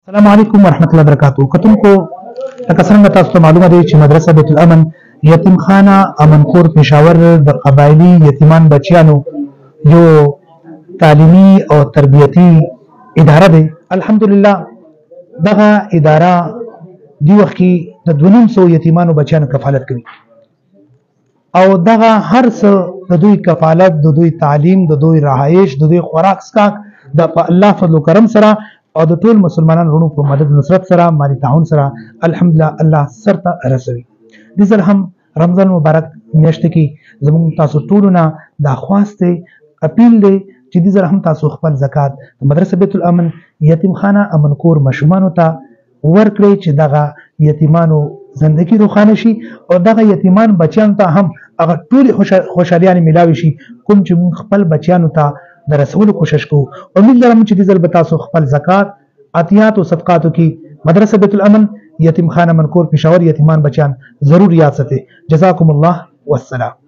السلام علیکم ورحمۃ اللہ وبرکاتہ کتونکو لکه څنګه تاسو ته معلومه دی چې مدرسه بیت الامن یتیم خانه امنکور پېښور د قبایلی یتیمان بچیانو یو تعلیمی او تربیتی اداره دی. الحمدلله دغه اداره دی وخت کې د 200 یتیمانو بچیانو کفالت کوي او دغه هر څه د دوی کفالت، د دوی تعلیم، د دوی رهایش، د دوی خوراک اسکاک د الله فضل و کرم سره او د ټول مسلمانانو ورونو په مدد نصرت سره مالی تعاون سره الحمدلله الله سرته رسوي. دې ځل هم رمضان مبارک میاشت کې زموږ تاسو ټولو نه دا خواست اپیل دی چې دې ځل هم تاسو خپل زکات د مدرسه بیت الامن یتیم خانه امنکور ماشومانو ته ورکړئ چې دغه یتیمانو زندگی روښانه شي او دغه یتیمان بچیانو ته هم هغه ټولې خوشحالیانې ملاوي شي کوم چې موږ خپل بچیانو ته د رسولو کوشش کوو. امید لرم چې دې ځل به تاسو خپل زکات عطیات او صدقاتو کې مدرسه بیت الامن یتیم خانه منکور پېښور یتیمان بچیان ضرور یاد ساتئ. جزاکم الله والسلام.